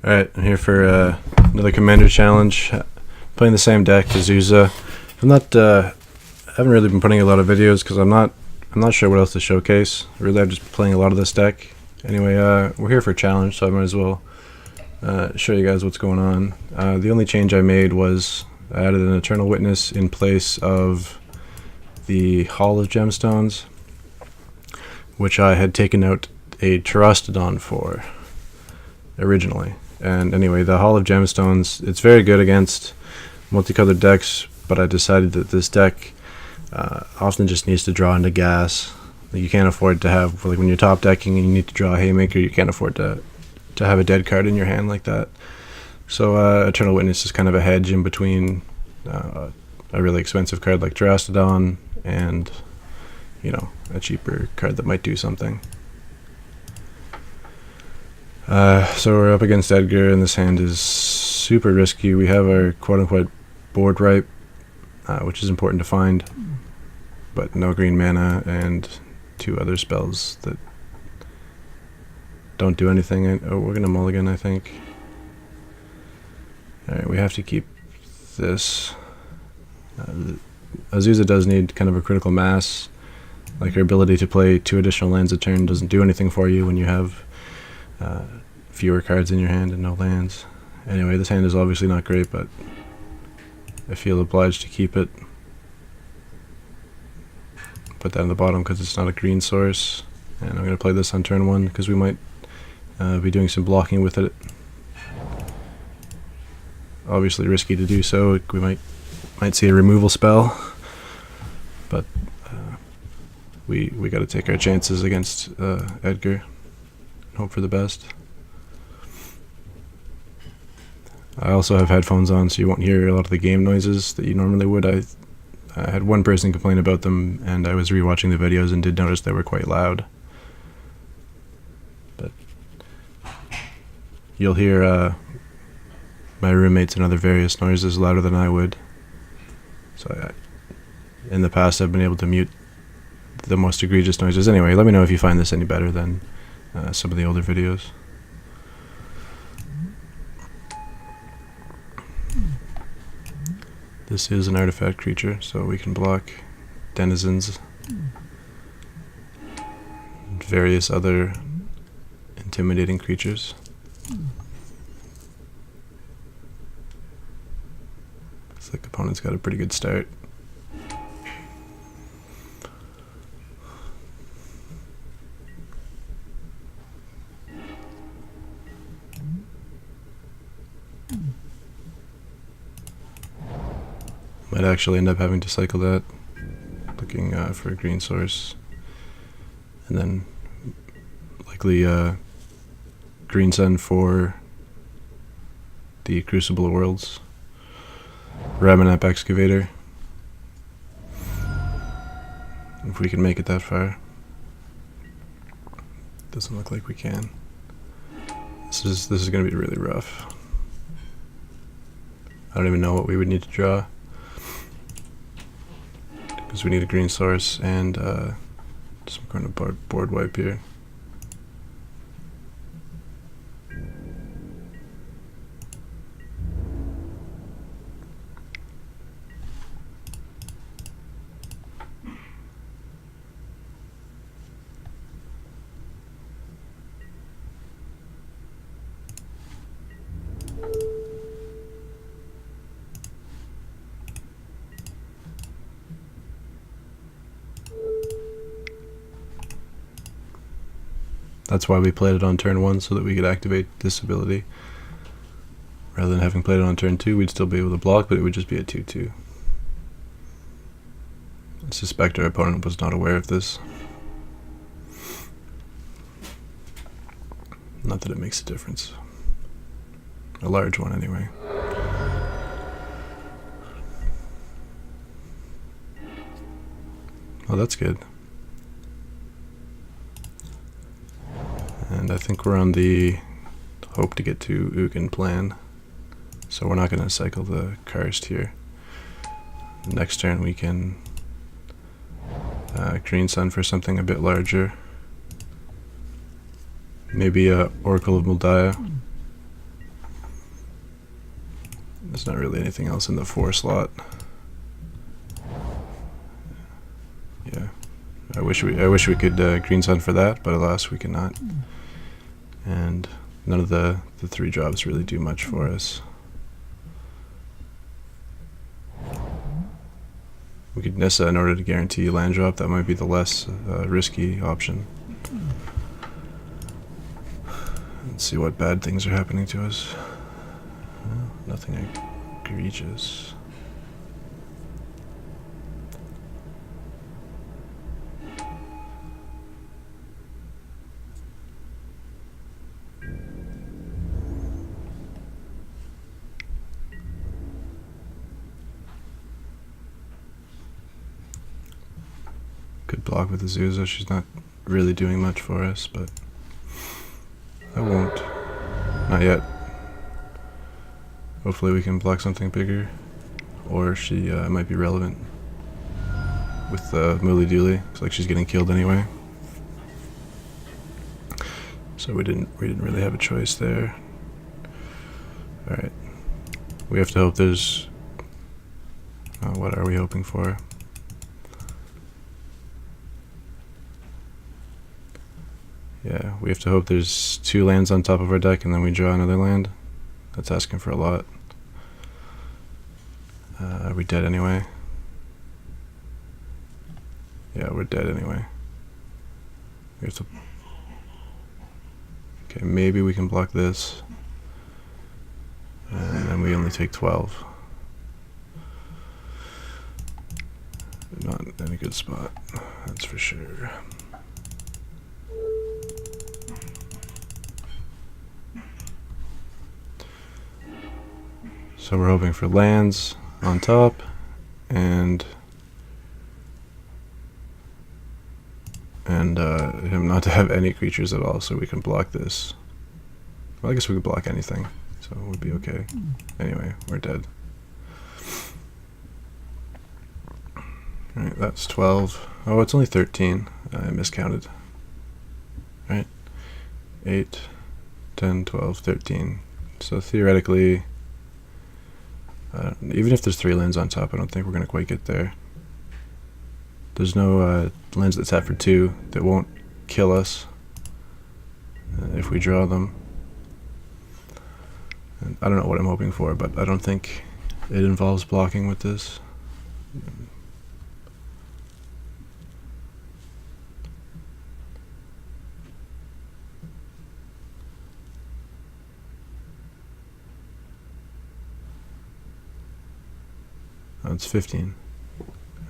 Alright, I'm here for another Commander challenge. Playing the same deck, Asuza. I haven't really been putting a lot of videos because I'm not sure what else to showcase. Really, I've just been playing a lot of this deck. Anyway, we're here for a challenge, so I might as well show you guys what's going on. The only change I made was I added an Eternal Witness in place of the Hall of Gemstones, which I had taken out a Terastodon for originally. And anyway, the Hall of Gemstones, it's very good against multicolored decks, but I decided that this deck often just needs to draw into gas. You can't afford to have, like when you're top decking and you need to draw a Haymaker, you can't afford to have a dead card in your hand like that. So Eternal Witness is kind of a hedge in between a really expensive card like Terastodon and, you know, a cheaper card that might do something. So we're up against Edgar, and this hand is super risky. We have our quote-unquote board wipe, which is important to find, but no green mana and two other spells that don't do anything. Oh, we're gonna mulligan, I think. Alright, we have to keep this. Asuza does need kind of a critical mass. Like, her ability to play 2 additional lands a turn doesn't do anything for you when you have fewer cards in your hand and no lands. Anyway, this hand is obviously not great, but I feel obliged to keep it. Put that in the bottom because it's not a green source, and I'm going to play this on turn 1 because we might be doing some blocking with it. Obviously risky to do so. We might see a removal spell, but we got to take our chances against Edgar. Hope for the best. I also have headphones on, so you won't hear a lot of the game noises that you normally would. I had one person complain about them, and I was rewatching the videos and did notice they were quite loud. But you'll hear my roommates and other various noises louder than I would. So in the past I've been able to mute the most egregious noises. Anyway, let me know if you find this any better than some of the older videos. This is an artifact creature, so we can block denizens and various other intimidating creatures. Looks like the opponent's got a pretty good start. Might actually end up having to cycle that, looking for a green source, and then likely green sun for the Crucible of Worlds, Ramanap Excavator, if we can make it that far. Doesn't look like we can. This is going to be really rough. I don't even know what we would need to draw, because we need a green source and some kind of board wipe here. That's why we played it on turn 1, so that we could activate this ability. Rather than having played it on turn 2, we'd still be able to block, but it would just be a 2/2. I suspect our opponent was not aware of this. Not that it makes a difference. A large one, anyway. Oh, that's good. And I think we're on the hope to get to Ugin plan, so we're not going to cycle the Karst here. Next turn we can green sun for something a bit larger. Maybe a Oracle of Muldiah. There's not really anything else in the 4 slot. Yeah, I wish we could green sun for that, but alas, we cannot. And none of the 3 drops really do much for us. We could Nissa in order to guarantee land drop. That might be the less risky option. Let's see what bad things are happening to us. Well, nothing egregious. Could block with Asuza. She's not really doing much for us, but I won't. Not yet. Hopefully we can block something bigger, or she might be relevant with the Mooly Dooley. Looks like she's getting killed anyway, so we didn't really have a choice there. All right, we have to hope there's. What are we hoping for? Yeah, we have to hope there's 2 lands on top of our deck and then we draw another land. That's asking for a lot. Are we dead anyway? Yeah, we're dead anyway. We have to... Okay, maybe we can block this. And then we only take 12. Not in a good spot, that's for sure. So we're hoping for lands on top, and him not to have any creatures at all, so we can block this. Well, I guess we could block anything, so it would be okay. Anyway, we're dead. Alright, that's 12. Oh, it's only 13. I miscounted. Right? 8, 10, 12, 13. So theoretically... even if there's 3 lands on top, I don't think we're going to quite get there. There's no lands that tap for 2 that won't kill us if we draw them. And I don't know what I'm hoping for, but I don't think it involves blocking with this. Oh, it's 15.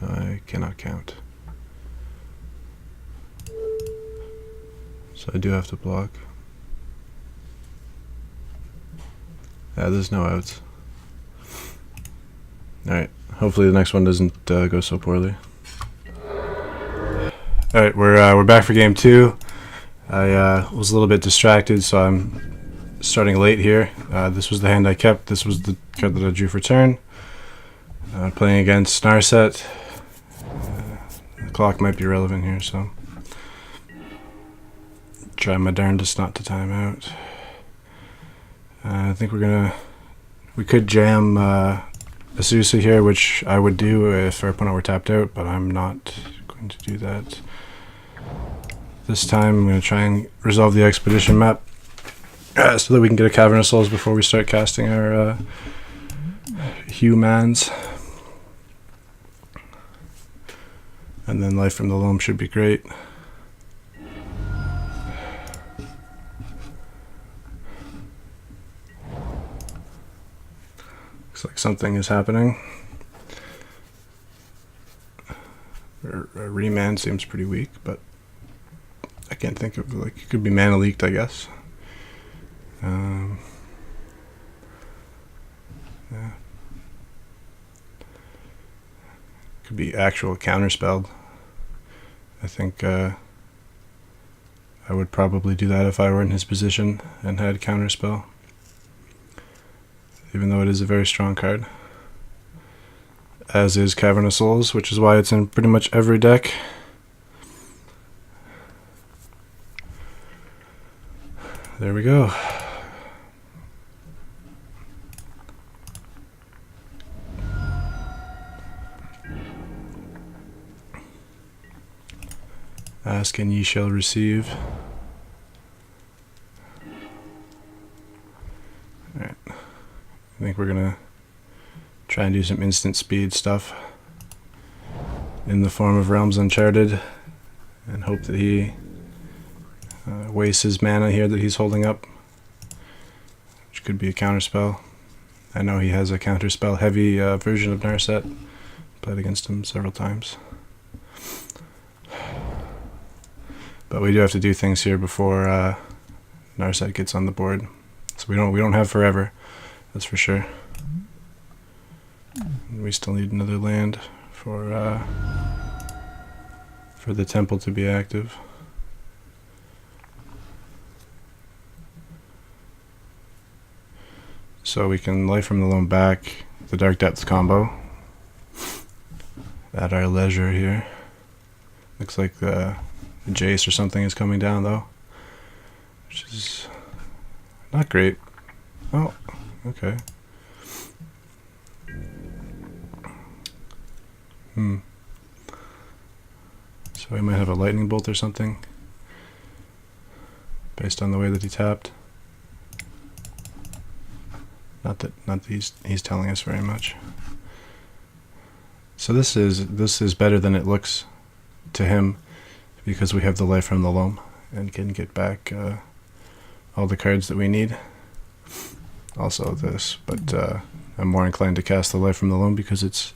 I cannot count. So I do have to block. Yeah, there's no outs. Alright, hopefully the next one doesn't go so poorly. Alright, we're back for game 2. I was a little bit distracted, so I'm starting late here. This was the hand I kept. This was the card that I drew for turn. Playing against Narset. The clock might be relevant here, so try my darndest not to time out. I think we could jam Asuza here, which I would do if our opponent were tapped out, but I'm not going to do that. This time I'm going to try and resolve the expedition map so that we can get a Cavern of Souls before we start casting our humans. And then Life from the Loam should be great. Looks like something is happening. A remand seems pretty weak, but I can't think of, like, it could be mana leaked, I guess. Yeah. Could be actual counterspelled. I think I would probably do that if I were in his position and had counterspell, even though it is a very strong card, as is Cavern of Souls, which is why it's in pretty much every deck. There we go. ask and ye shall receive. Alright. I think we're gonna try and do some instant speed stuff in the form of Realms Uncharted and hope that he wastes his mana here that he's holding up, which could be a counterspell. I know he has a counterspell heavy version of Narset. Played against him several times. But we do have to do things here before Narset gets on the board. So we don't have forever, that's for sure. We still need another land for the temple to be active. So we can Life from the Loam back the Dark Depths combo at our leisure here. Looks like the Jace or something is coming down though, which is not great. Oh, okay. So he might have a lightning bolt or something based on the way that he tapped. Not that he's telling us very much. So this is better than it looks to him because we have the Life from the Loam and can get back all the cards that we need. Also this, but I'm more inclined to cast the Life from the Loam because it's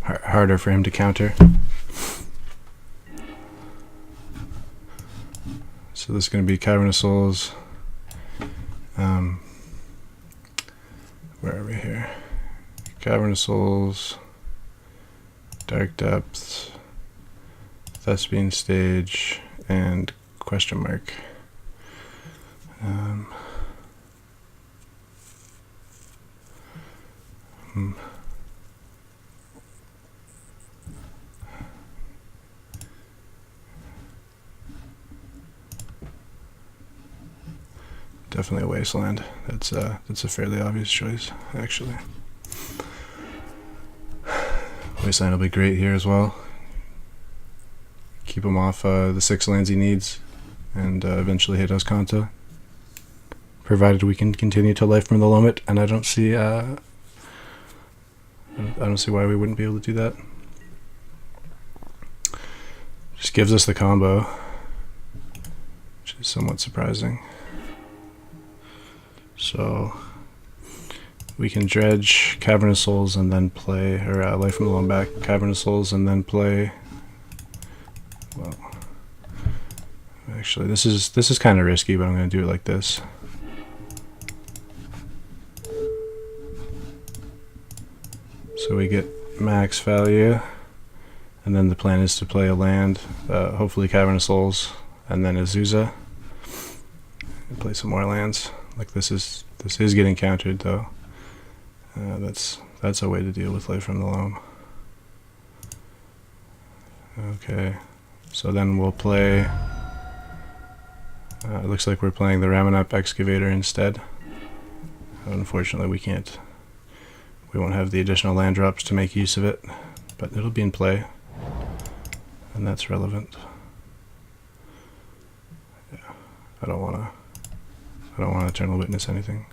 harder for him to counter. So this is going to be Cavern of Souls. Where are we here? Cavern of Souls, Dark Depths, Thespian Stage, and question mark. Definitely a Wasteland. That's a fairly obvious choice, actually. Wasteland will be great here as well. Keep him off the 6 lands he needs, and eventually hit Ascanta, provided we can continue to Life from the Loam it, and I don't see why we wouldn't be able to do that. Just gives us the combo, which is somewhat surprising. So we can dredge Cavern of Souls and then play, or Life from the Loam back Cavern of Souls and then play. Well, actually, this is kind of risky, but I'm going to do it like this. So we get max value, and then the plan is to play a land, hopefully Cavern of Souls, and then Asuza, and play some more lands. Like this is getting countered though. That's a way to deal with Life from the Loam. Okay, so then we'll play. It looks like we're playing the Ramanap Excavator instead. Unfortunately, we can't. We won't have the additional land drops to make use of it, but it'll be in play, and that's relevant. Yeah, I don't want to Eternal Witness anything.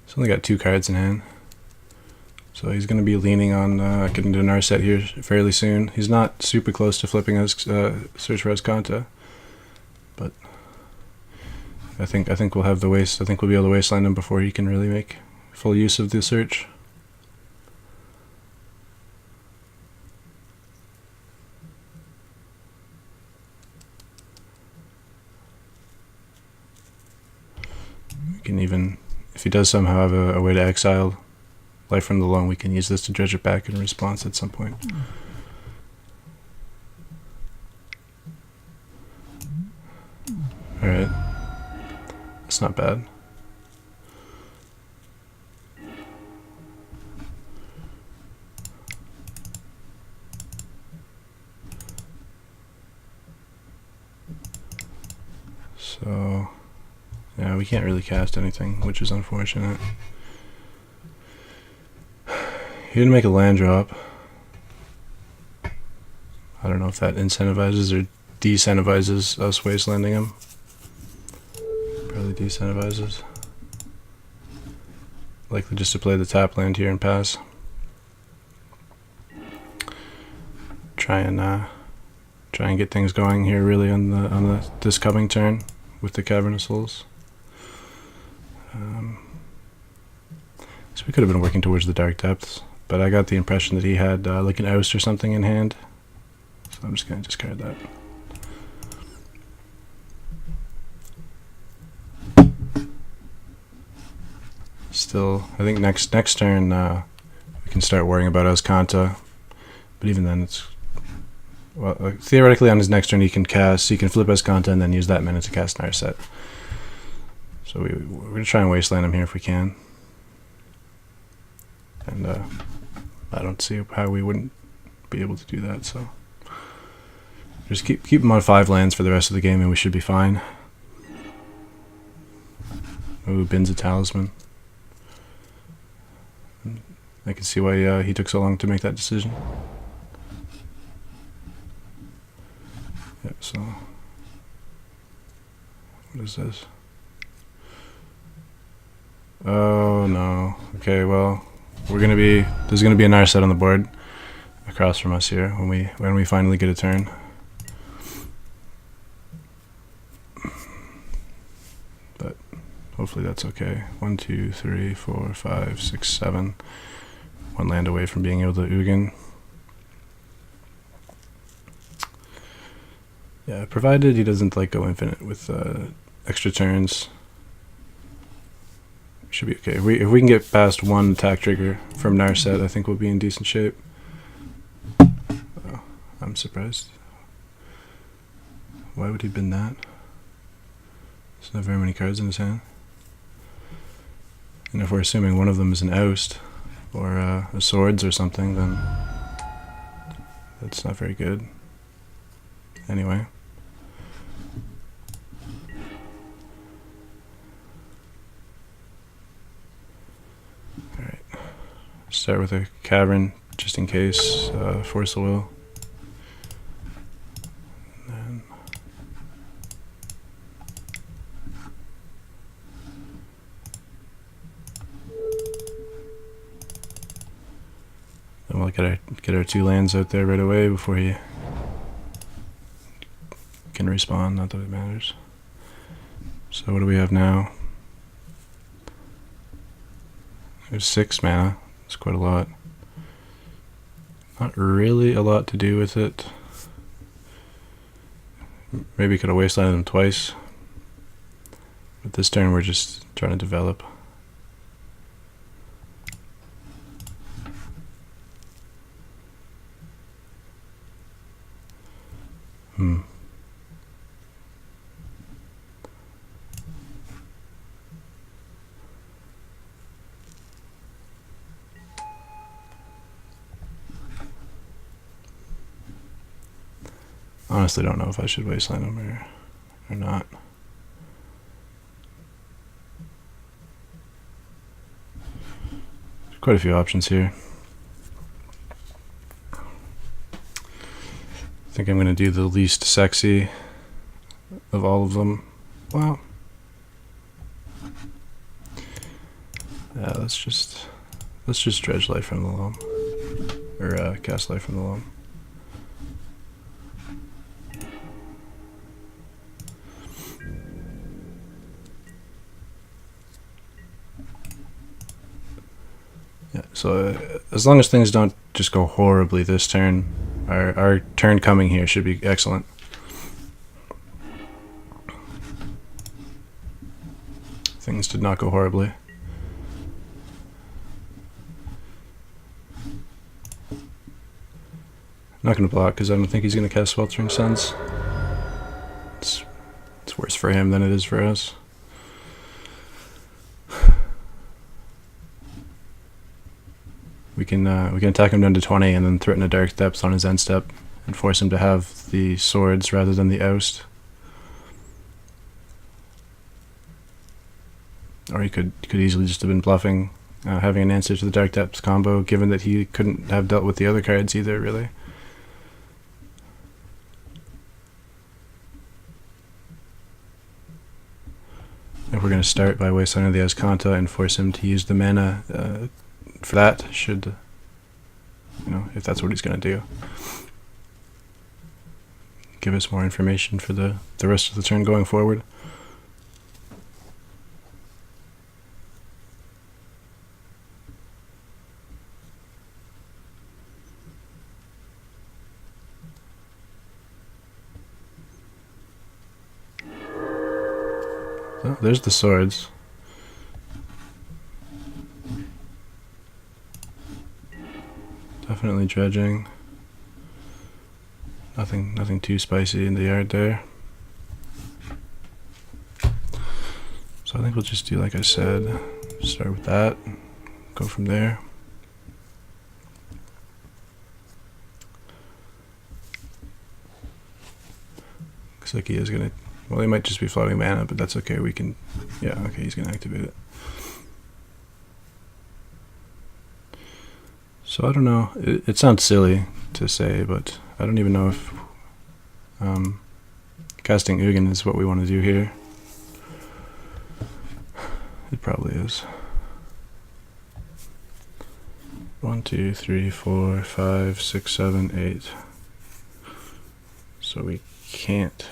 He's only got 2 cards in hand, so he's going to be leaning on getting to Narset here fairly soon. He's not super close to flipping us Search for Ascanta, but I think we'll have the waste. I think we'll be able to wasteland him before he can really make full use of the search. Can even, if he does somehow have a way to exile Life from the Loam, we can use this to dredge it back in response at some point. Alright. That's not bad. So yeah, we can't really cast anything, which is unfortunate. He didn't make a land drop. I don't know if that incentivizes or decentivizes us wastelanding him. Probably decentivizes. Likely just to play the tap land here and pass. Try and get things going here really on this coming turn with the Cavern of Souls. So we could have been working towards the Dark Depths, but I got the impression that he had like an oust or something in hand. So I'm just gonna discard that. Still, I think next turn we can start worrying about Azcanta, but even then it's, well, theoretically on his next turn he can flip Azcanta and then use that mana to cast Narset. So we're gonna try and wasteland him here if we can, and I don't see how we wouldn't be able to do that. So just keep him on 5 lands for the rest of the game and we should be fine. Ooh, Bin's a Talisman. I can see why he took so long to make that decision. Yep, so what is this? Oh no. Okay, well, there's gonna be a Narset on the board across from us here when we finally get a turn. But hopefully that's okay. 1, 2, 3, 4, 5, 6, 7. 1 land away from being able to Ugin. Yeah, provided he doesn't like go infinite with extra turns, should be okay. If we can get past 1 attack trigger from Narset, I think we'll be in decent shape. Oh, I'm surprised. Why would he bin that? There's not very many cards in his hand. And if we're assuming one of them is an oust or a swords or something, then that's not very good. Anyway. Alright. Start with a Cavern, just in case, Force of Will. And then we'll get our 2 lands out there right away before he can respawn, not that it matters. So what do we have now? There's 6 mana. That's quite a lot. Not really a lot to do with it. Maybe could have wastelanded them twice. But this turn we're just trying to develop. Honestly don't know if I should wasteland him or not. There's quite a few options here. I think I'm going to do the least sexy of all of them. Well, yeah, let's just dredge Life from the Loam, or cast Life from the Loam. Yeah, so as long as things don't just go horribly this turn, our turn coming here should be excellent. Things did not go horribly. I'm not going to block because I don't think he's going to cast Sweltering Suns. It's worse for him than it is for us. We can attack him down to 20 and then threaten a Dark Depth on his end step and force him to have the swords rather than the oust. Or he could easily just have been bluffing having an answer to the Dark Depths combo, given that he couldn't have dealt with the other cards either, really. If we're going to start by Wasteland of the Azcanta and force him to use the mana for that, should, if that's what he's going to do. Give us more information for the rest of the turn going forward. Oh, there's the swords. Definitely dredging. Nothing too spicy in the yard there. So I think we'll just do like I said. Start with that. Go from there. Looks like he is gonna. Well, he might just be floating mana, but that's okay. We can. Yeah, okay, he's gonna activate it. So I don't know. It sounds silly to say, but I don't even know if casting Ugin is what we want to do here. It probably is. 1, 2, 3, 4, 5, 6, 7, 8. So we can't.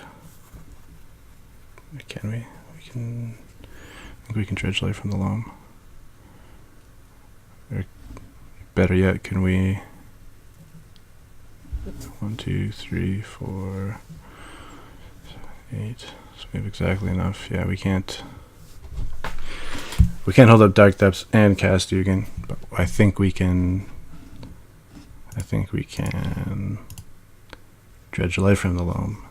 Can we? We can. I think we can dredge life from the loam. Or better yet, can we? 1, 2, 3, 4, 8. So we have exactly enough. Yeah, we can't. We can't hold up Dark Depths and cast Ugin, but I think we can. I think we can dredge life from the loam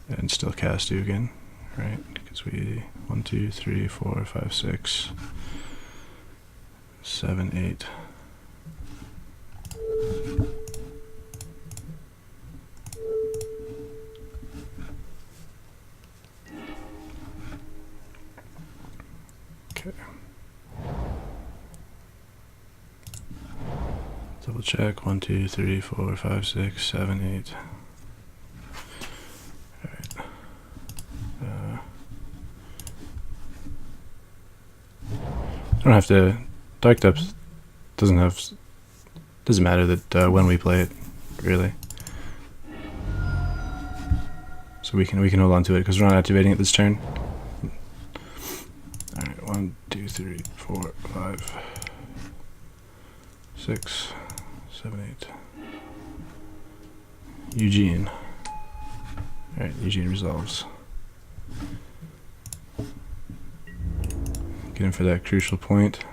and still cast Ugin, right? Because we 1, 2, 3, 4, 5, 6, 7, 8. Okay. Double check. 1, 2, 3, 4, 5, 6, 7, 8. Alright. I don't have to. Dark Depths doesn't matter that when we play it, really. So we can hold on to it because we're not activating it this turn. Alright, 1, 2, 3, 4, 5, 6, 7, 8. Eugene. Alright, Eugene resolves. Get in for that crucial point.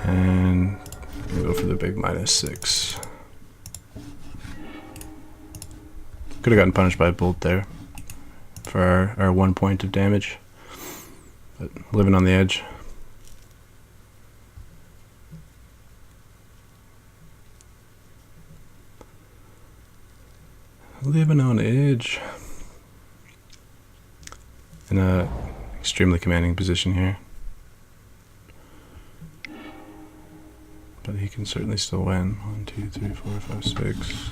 And we'll go for the big -6. Could have gotten punished by a bolt there for our 1 point of damage, but living on the edge. Living on edge. In a extremely commanding position here. But he can certainly still win. 1, 2, 3, 4, 5, 6.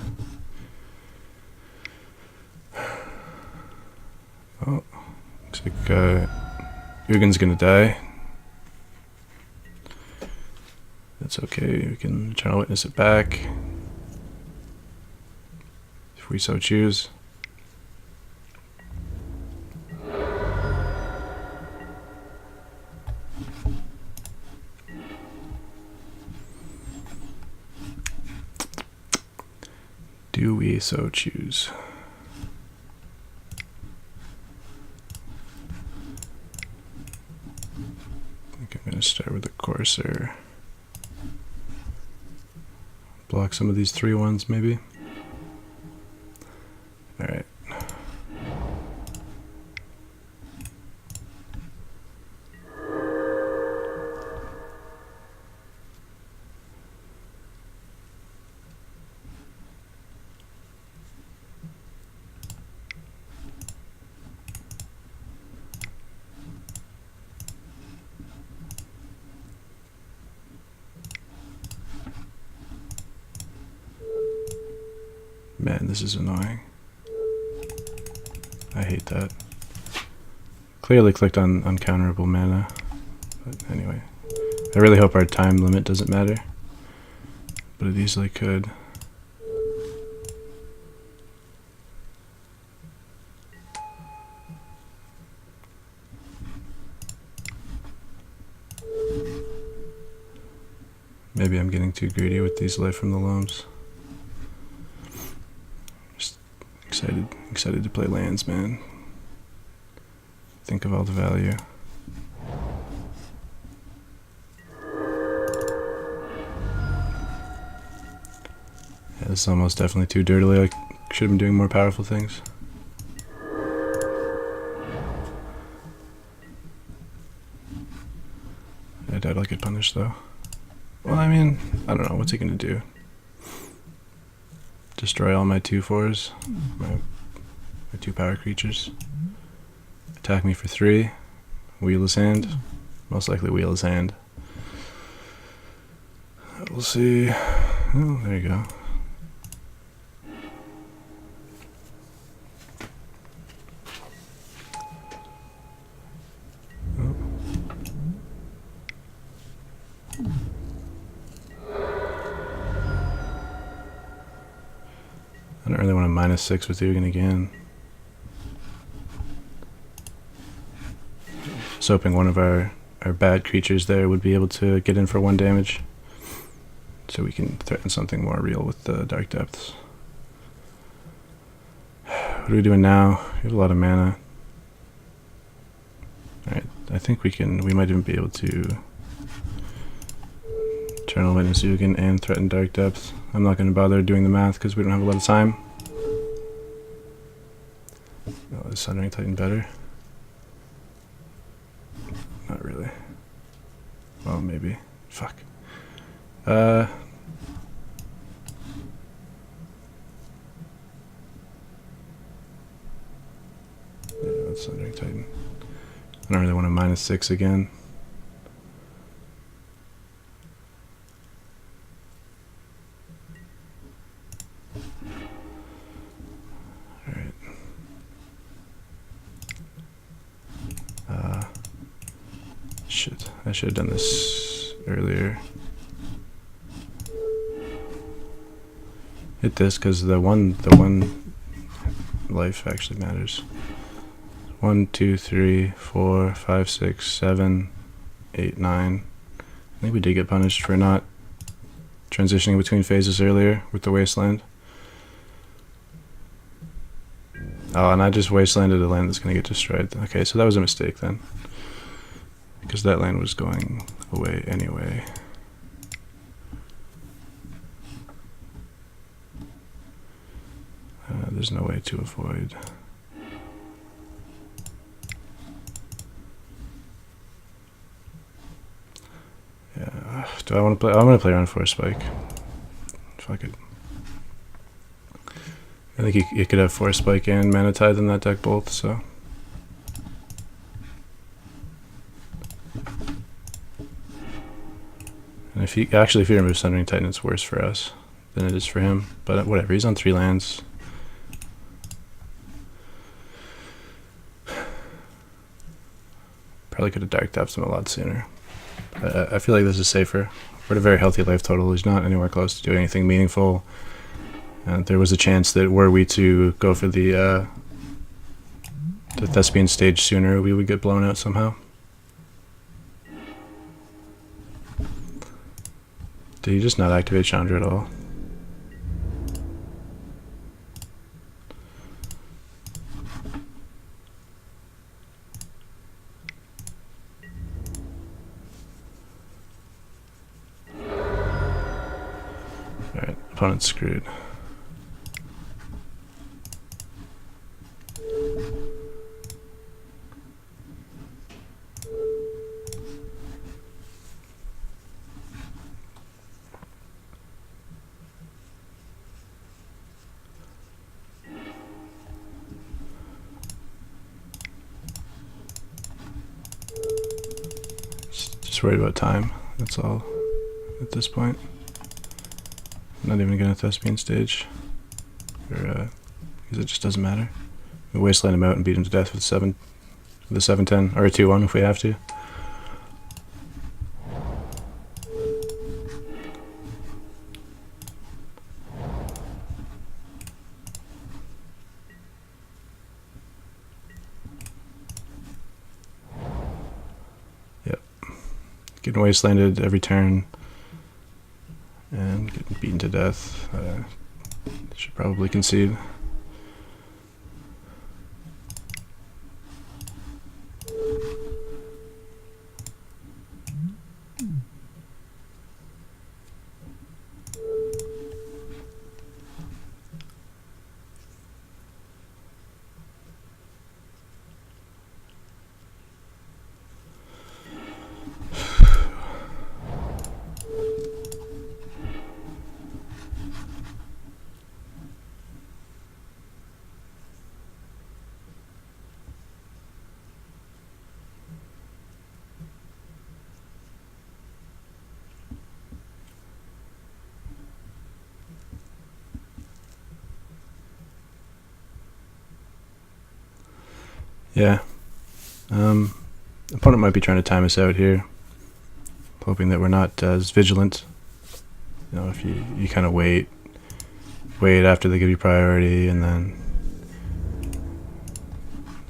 Oh, looks like Ugin's gonna die. That's okay, we can Eternal Witness it back if we so choose. Do we so choose? I think I'm going to start with the Courser. Block some of these 3/1s maybe. Alright. Man, this is annoying. I hate that. Clearly clicked on uncounterable mana. But anyway, I really hope our time limit doesn't matter. But it easily could. Maybe I'm getting too greedy with these Life from the Loams. Just excited to play lands, man. Think of all the value. Yeah, this is almost definitely too dirtily. I should have been doing more powerful things. I doubt I'll get punished though. Well, I mean, I don't know. What's he gonna do? Destroy all my 2/4s? My 2 power creatures? Attack me for 3? Wheel his hand? Most likely wheel his hand. We'll see. Oh, there you go. I don't really want to -6 with Ugin again. I was hoping one of our bad creatures there would be able to get in for 1 damage. So we can threaten something more real with the Dark Depths. What are we doing now? We have a lot of mana. Alright, I think we might even be able to Eternal Witness Ugin and threaten Dark Depths. I'm not going to bother doing the math because we don't have a lot of time. Oh, is Sundering Titan better? Not really. Well, maybe. Fuck. Yeah, that's Sundering Titan. I don't really want to -6 again. Alright. Shit. I should have done this earlier. Hit this because the one life actually matters. 1, 2, 3, 4, 5, 6, 7, 8, 9. I think we did get punished for not transitioning between phases earlier with the Wasteland. Oh, and I just Wastelanded a land that's going to get destroyed. Okay, so that was a mistake then. Because that land was going away anyway. There's no way to avoid. Yeah, do I want to play? I'm going to play around Force Spike. Fuck it. I think you could have Force Spike and Mana Tithe in that deck both, so. And if you remove Sundering Titan, it's worse for us than it is for him. But whatever, he's on 3 lands. Probably could have Dark Depths him a lot sooner. I feel like this is safer. We're at a very healthy life total. He's not anywhere close to doing anything meaningful. And there was a chance that were we to go for the Thespian stage sooner, we would get blown out somehow. Did he just not activate Chandra at all? Alright, opponent's screwed. Just worried about time, that's all at this point. I'm not even gonna Thespian stage. or because it just doesn't matter. We wasteland him out and beat him to death with the 7-10 or a 2-1 if we have to. Yep, getting wastelanded every turn and getting beaten to death. Should probably concede. Yeah. Opponent might be trying to time us out here, hoping that we're not as vigilant. You know, if you kind of wait after they give you priority, and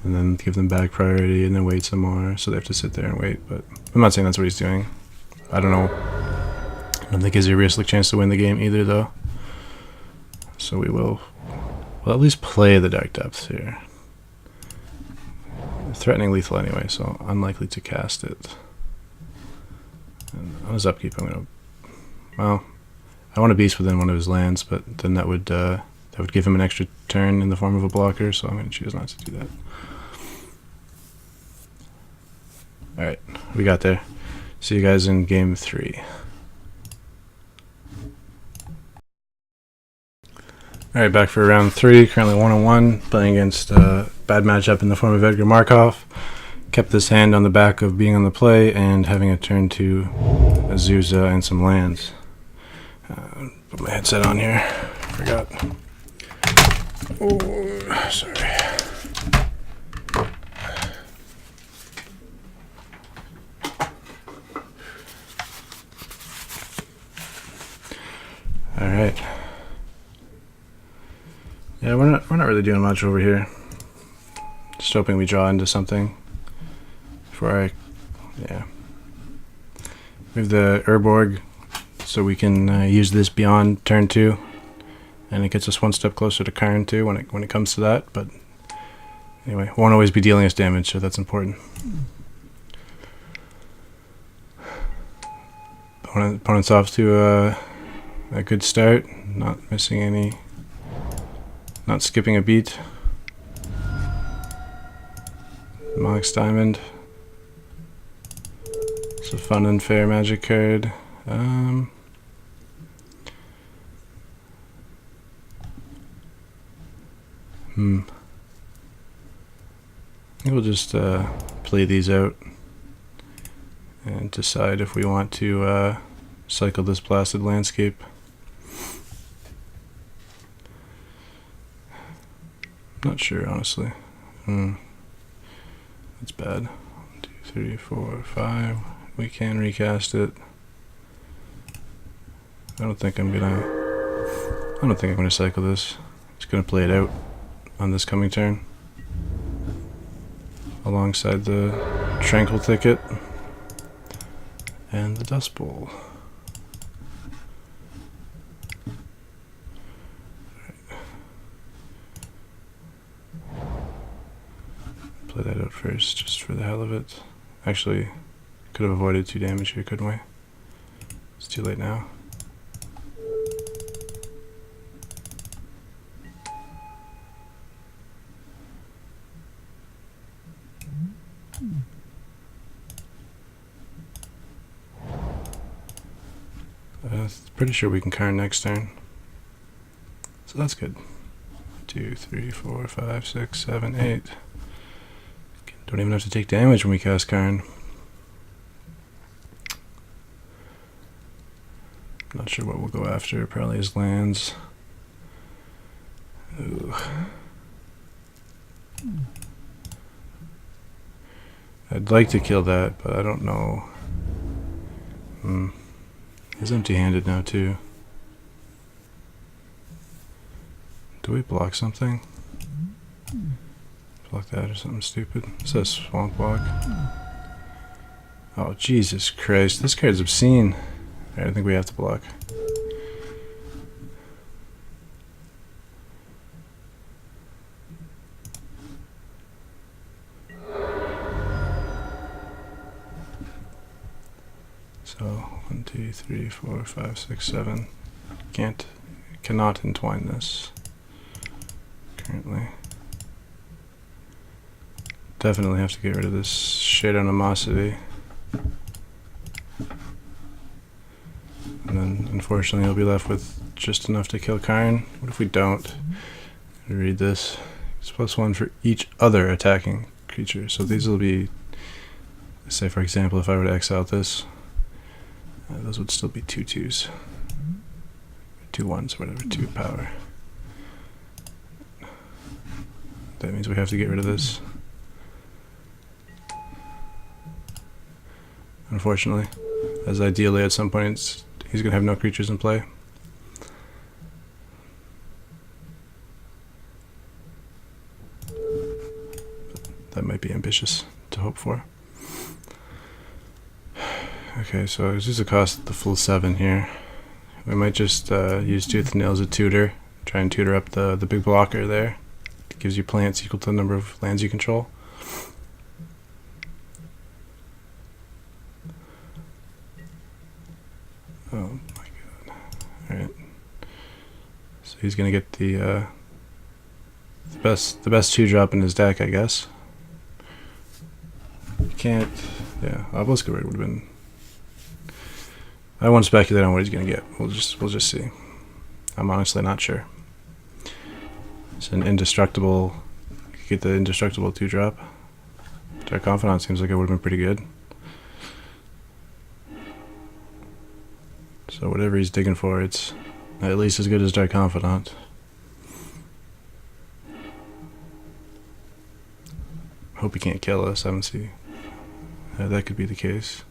then give them back priority, and then wait some more, so they have to sit there and wait. But I'm not saying that's what he's doing. I don't know. I don't think he has a realistic chance to win the game either, though. So we'll at least play the Dark Depths here. Threatening lethal anyway, so unlikely to cast it. And on his upkeep, I'm gonna. Well, I want a beast within one of his lands, but then that would give him an extra turn in the form of a blocker, so I'm gonna choose not to do that. All right, we got there. See you guys in game 3. All right, back for round 3. Currently 1-1, playing against a bad matchup in the form of Edgar Markov. Kept this hand on the back of being on the play and having a turn to Asuza and some lands. Put my headset on here. Forgot. Oh, sorry. All right. Yeah, we're not really doing much over here. Just hoping we draw into something before yeah. We have the Urborg, so we can use this beyond turn 2, and it gets us one step closer to Karn too when it comes to that. But anyway, won't always be dealing us damage, so that's important. Opponent's off to a good start, not missing any. Not skipping a beat. Mox Diamond. It's a fun and fair magic card. I think we'll just play these out and decide if we want to cycle this blasted landscape. Not sure, honestly. That's bad. 1, 2, 3, 4, 5. We can recast it. I don't think I'm gonna cycle this. Just gonna play it out on this coming turn, alongside the Tranquil Thicket and the Dust Bowl. Play that out first, just for the hell of it. Actually, could have avoided 2 damage here, couldn't we? It's too late now. Pretty sure we can Karn next turn, so that's good. 2, 3, 4, 5, 6, 7, 8. Don't even have to take damage when we cast Karn. Not sure what we'll go after. Probably his lands. Ooh. I'd like to kill that, but I don't know. He's empty-handed now too. Do we block something? Block that or something stupid. It says swamp walk. Oh, Jesus Christ. This card's obscene. Alright, I think we have to block. So, 1, 2, 3, 4, 5, 6, 7. Cannot entwine this. Currently. Definitely have to get rid of this shade animosity. And then, unfortunately, he'll be left with just enough to kill Karn. What if we don't? Read this. It's +1 for each other attacking creature. So these will be, say for example, if I were to exile this, those would still be 2/2s. 2/1s, whatever, 2 power. That means we have to get rid of this. Unfortunately, as ideally at some point he's going to have no creatures in play. That might be ambitious to hope for. Okay, so Asuza cost the full 7 here. We might just use Tooth and Nail as a tutor. Try and tutor up the big blocker there. It gives you plants equal to the number of lands you control. Oh my god. Alright. So he's gonna get the best 2-drop in his deck, I guess. Can't, yeah, Obelisk Raid would have been. I won't speculate on what he's gonna get. We'll just see. I'm honestly not sure. It's an indestructible. You could get the indestructible 2-drop. Dark Confidant seems like it would have been pretty good. So whatever he's digging for, it's at least as good as Dark Confidant. Hope he can't kill us. I don't see. That could be the case.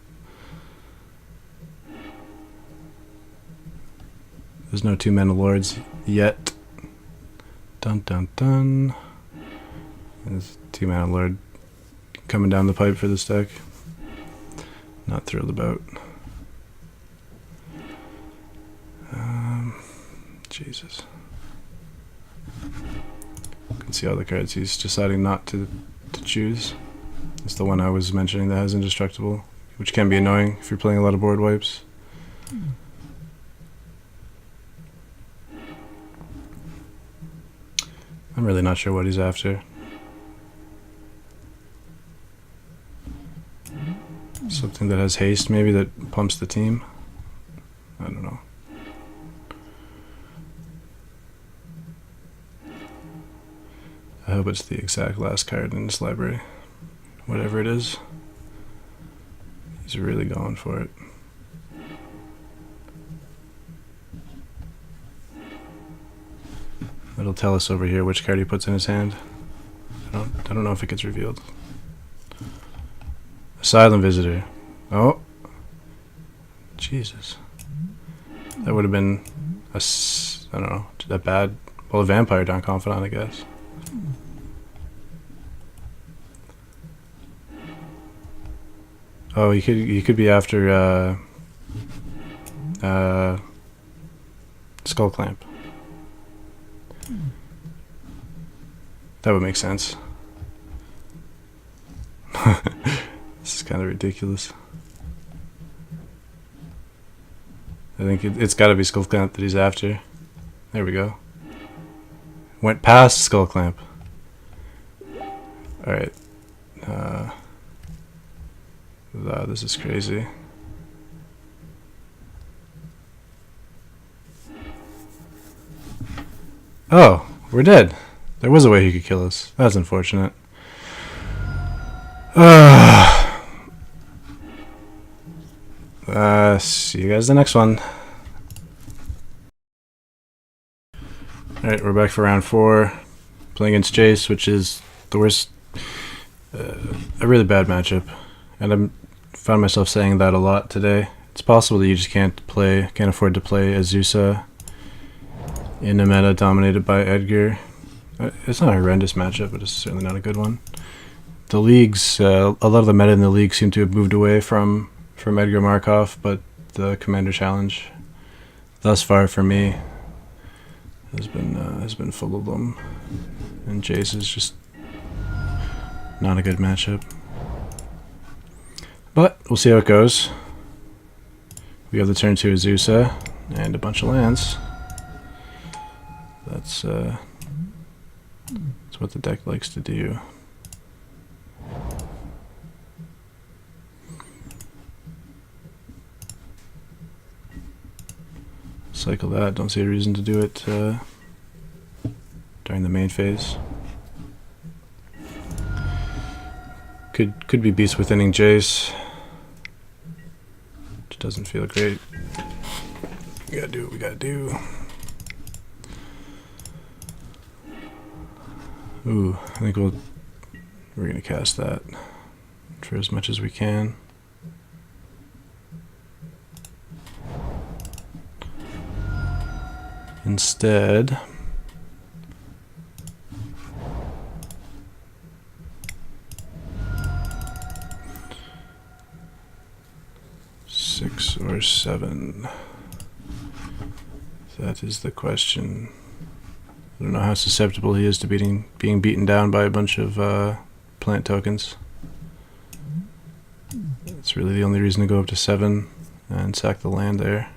There's no 2 Mana Lords yet. Dun dun dun. There's 2 Mana Lord coming down the pipe for this deck. Not thrilled about. Jesus. You can see all the cards he's deciding not to choose. It's the one I was mentioning that has indestructible, which can be annoying if you're playing a lot of board wipes. I'm really not sure what he's after. Something that has haste, maybe, that pumps the team. I don't know. I hope it's the exact last card in this library. Whatever it is, he's really going for it. It'll tell us over here which card he puts in his hand. I don't know if it gets revealed. Asylum Visitor. Oh, Jesus. That would have been I don't know, that bad. Well, a Vampire Dark Confidant, I guess. Oh, you could be after Skull Clamp. That would make sense. This is kind of ridiculous. I think it's got to be Skull Clamp that he's after. There we go. Went past Skull Clamp. Alright. This is crazy. Oh, we're dead. There was a way he could kill us. That's unfortunate. See you guys in the next one. Alright, we're back for round 4. Playing against Jace, which is the worst, a really bad matchup. And I found myself saying that a lot today. It's possible that you just can't afford to play Asuza in a meta dominated by Edgar. It's not a horrendous matchup, but it's certainly not a good one. The leagues, a lot of the meta in the league seem to have moved away from Edgar Markov, but the Commander Challenge, thus far for me, has been full of them. And Jace is just not a good matchup. But we'll see how it goes. We have the turn 2 Asuza and a bunch of lands. That's what the deck likes to do. Cycle that. Don't see a reason to do it during the main phase. Could be beast withinning Jace. Which doesn't feel great. We gotta do what we gotta do. Ooh, I think we're gonna cast that for as much as we can. Instead, six or seven. That is the question. I don't know how susceptible he is to being beaten down by a bunch of plant tokens. It's really the only reason to go up to 7 and sack the land there.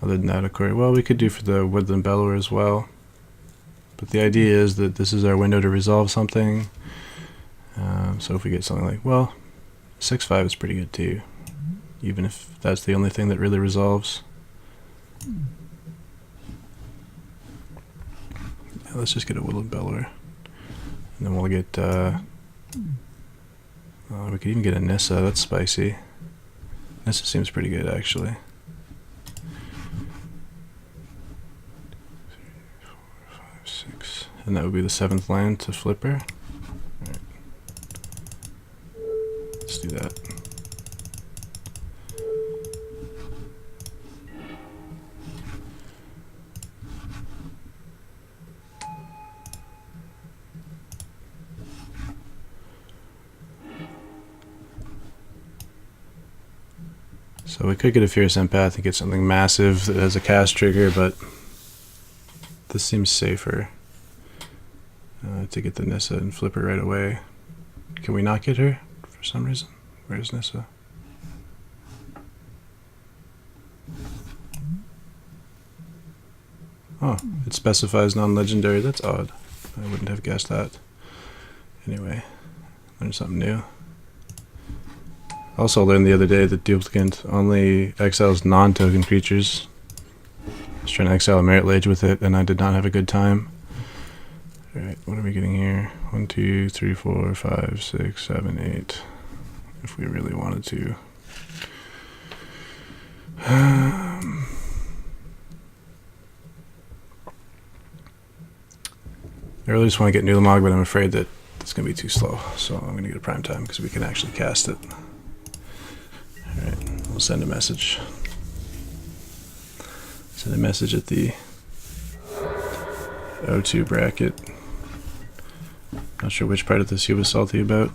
Other than that, of course, well, we could do for the Woodland Bellower as well. But the idea is that this is our window to resolve something. So if we get something like, well, 6/5 is pretty good too, even if that's the only thing that really resolves. Yeah, let's just get a Woodland Bellower. And then we'll get, we could even get a Nissa, that's spicy. Nissa seems pretty good actually. 3, 4, 5, 6. And that would be the 7th land to Flipper. Alright. Let's do that. So we could get a Fierce Empath and get something massive that has a cast trigger, but this seems safer to get the Nissa and flip her right away. Can we not get her for some reason? Where's Nissa? Oh, it specifies non-legendary. That's odd. I wouldn't have guessed that. Anyway, learned something new. Also learned the other day that Duplicant only exiles non-token creatures. I was trying to exile a Merit Lage with it and I did not have a good time. Alright, what are we getting here? 1, 2, 3, 4, 5, 6, 7, 8. If we really wanted to. I really just want to get Nulamog, but I'm afraid that it's going to be too slow. So I'm going to get a prime time because we can actually cast it. Alright, we'll send a message. Send a message at the O2 bracket. Not sure which part of this he was salty about.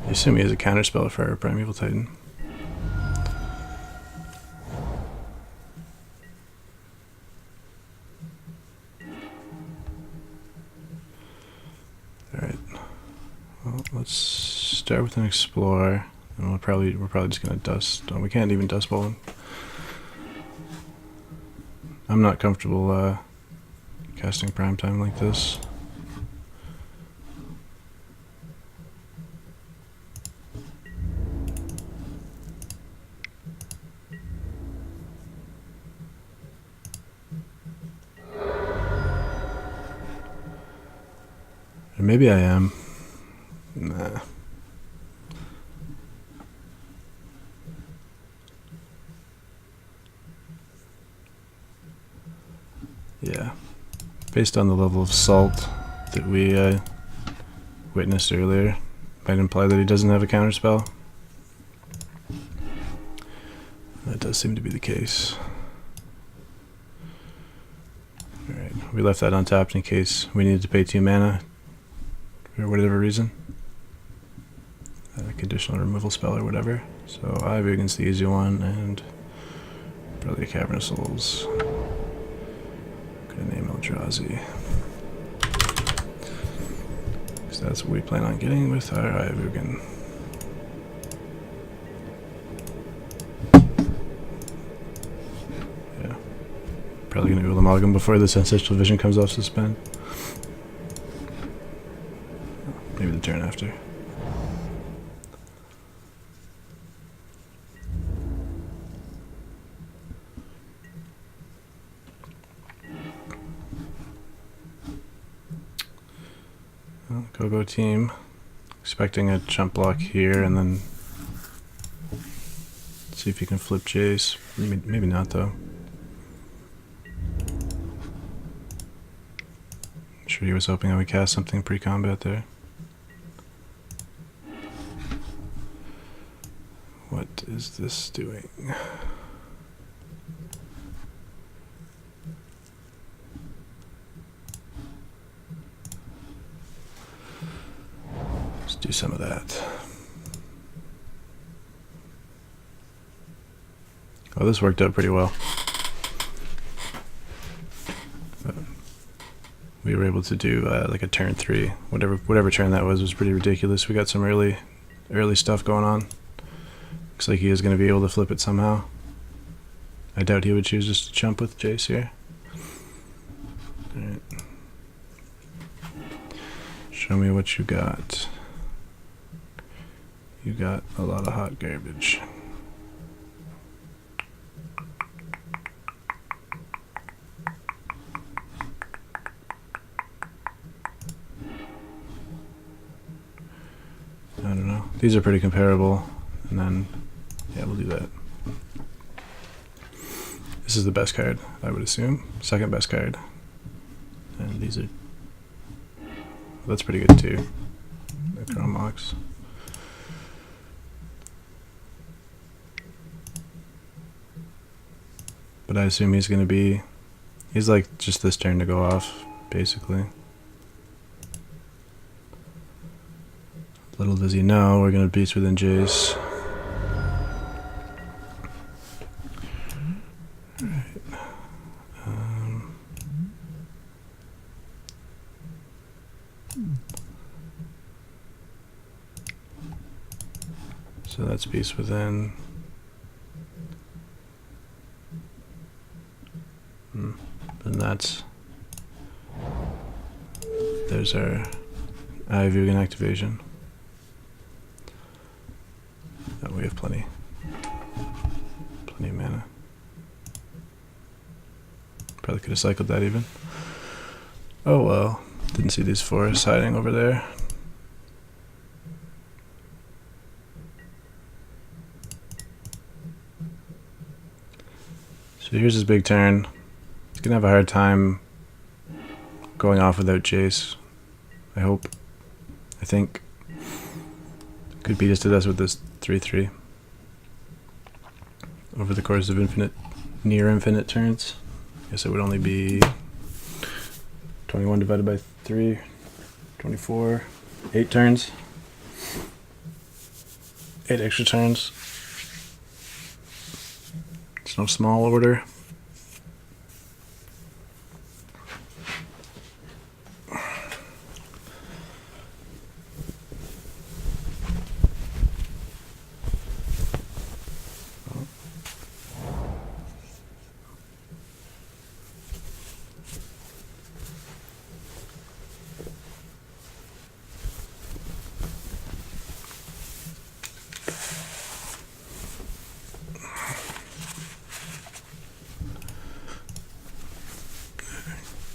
I assume he has a counterspell for our Primeval Titan. Alright. Well, let's start with an Explorer. And we're probably just gonna dust. Oh, we can't even dust ball him. I'm not comfortable casting prime time like this. Or maybe I am. Nah. Yeah. Based on the level of salt that we witnessed earlier, might imply that he doesn't have a counterspell. That does seem to be the case. Alright, we left that untapped in case we needed to pay 2 mana for whatever reason. A conditional removal spell or whatever. So Eye of Ugin's the easy one, and probably a Cavern of Souls. Gonna name Eldrazi. So that's what we plan on getting with our Eye of Ugin. Yeah. Probably gonna go Amalgam before this Ancestral Vision comes off suspend. Maybe the turn after. Go team. Expecting a jump block here and then see if you can flip Jace. Maybe not though. I'm sure he was hoping I would cast something pre-combat there. What is this doing? Let's do some of that. Oh, this worked out pretty well. We were able to do like a turn 3. Whatever turn that was pretty ridiculous. We got some early stuff going on. Looks like he is going to be able to flip it somehow. I doubt he would choose just to jump with Jace here. Alright. Show me what you got. You got a lot of hot garbage. I don't know. These are pretty comparable. And then, yeah, we'll do that. This is the best card, I would assume. Second best card. And these are... That's pretty good too. The Chrome Mox. But I assume he's going to be... He's like just this turn to go off, basically. Little does he know, we're going to Beast Within Jace. So that's Beast Within. And that's... There's our Eye of Ugin activation. Oh, we have plenty of mana. Probably could have cycled that even. Oh well, didn't see these forests hiding over there. So here's his big turn. He's gonna have a hard time going off without Jace. I hope. I think. Could beat us to death with this 3/3 over the course of near infinite turns. Guess it would only be 21 divided by 3, 24, 8 turns. 8 extra turns. It's no small order.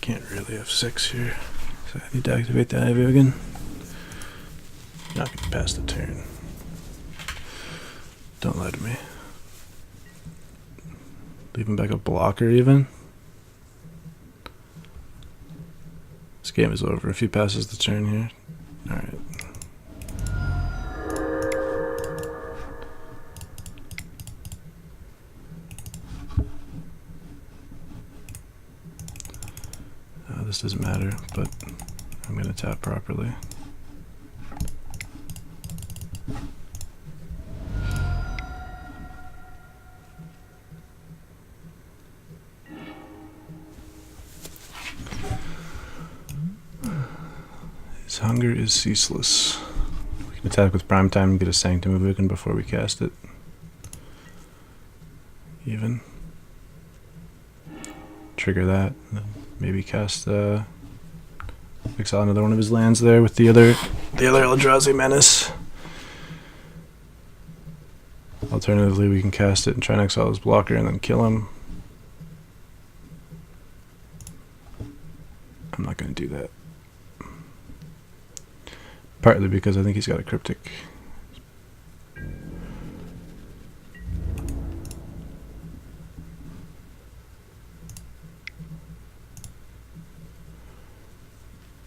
Can't really have 6 here, so I need to activate the Eye of Ugin. Not gonna pass the turn. Don't lie to me. Leaving back a blocker even. This game is over if he passes the turn here. Alright. This doesn't matter, but I'm going to tap properly. His hunger is ceaseless. We can attack with prime time and get a Sanctum Awaken before we cast it. Even. Trigger that. Maybe cast exile another one of his lands there with the other Eldrazi Menace. Alternatively, we can cast it and try and exile his blocker and then kill him. I'm not going to do that. Partly because I think he's got a Cryptic.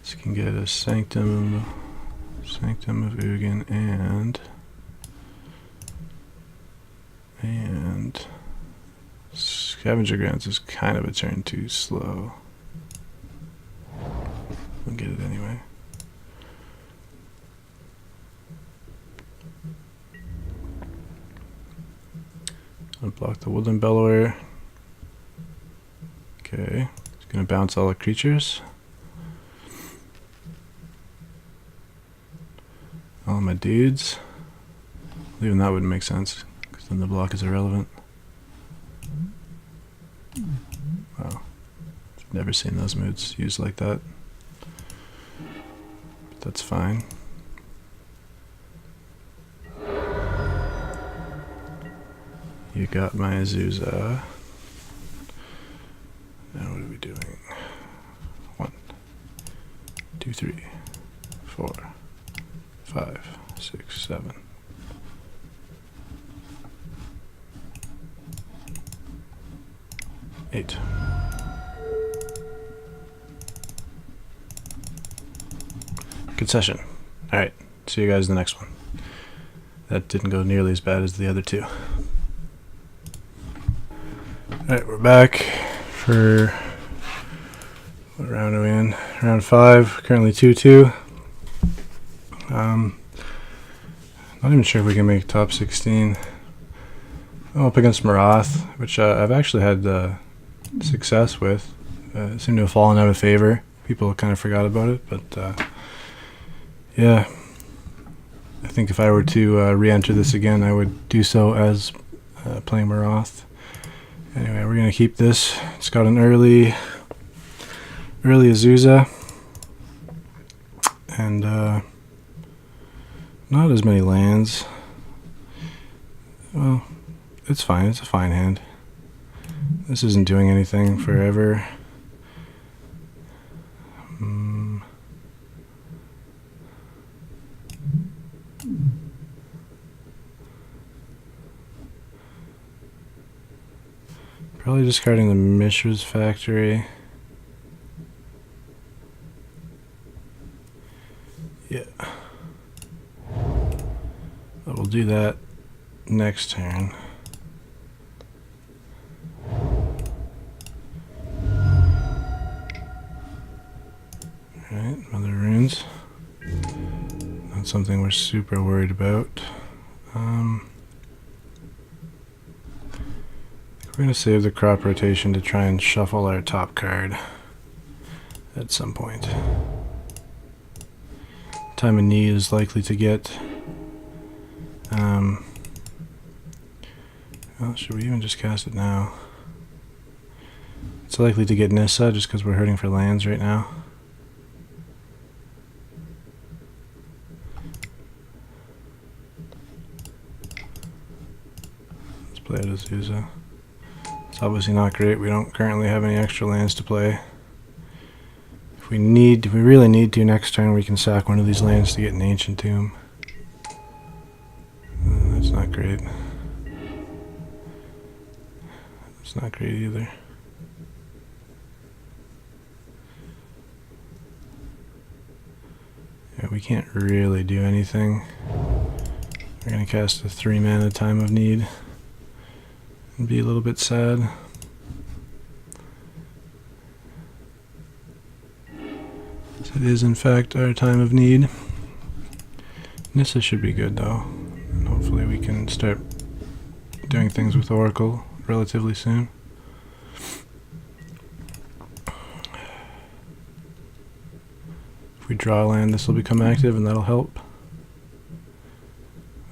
This can get a Sanctum of Ugin and Scavenger Grounds is kind of a turn too slow. We'll get it anyway. Unblock the Woodland Bellower. Okay, it's gonna bounce all the creatures. All my dudes. Even that wouldn't make sense, because then the block is irrelevant. Wow. I've never seen those moods used like that. But that's fine. You got my Asuza. Now what are we doing? 1, 2, 3, 4, 5, 6, 7. Eight. Good session. Alright, see you guys in the next one. That didn't go nearly as bad as the other two. Alright, we're back for what round are we in? Round 5, currently 2-2. Not even sure if we can make top 16. I'm up against Marath, which I've actually had success with. It seemed to have fallen out of favor. People kind of forgot about it, but yeah. I think if I were to re-enter this again, I would do so as playing Marath. Anyway, we're going to keep this. It's got an early Asuza. And not as many lands. Well, it's fine. It's a fine hand. This isn't doing anything forever. Probably discarding the Mishra's Factory. Yeah. But we'll do that next turn. Alright, other runes. Not something we're super worried about. We're going to save the crop rotation to try and shuffle our top card at some point. Time of Need is likely to get... well, should we even just cast it now? It's likely to get Nissa just because we're hurting for lands right now. Let's play it as Asuza. It's obviously not great. We don't currently have any extra lands to play. If we really need to next turn, we can sack one of these lands to get an Ancient Tomb. great. It's not great either. Yeah, we can't really do anything. We're gonna cast a 3 mana Time of Need and be a little bit sad. It is in fact our Time of Need. Nissa should be good though, and hopefully we can start doing things with Oracle relatively soon. If we draw land, this will become active and that'll help.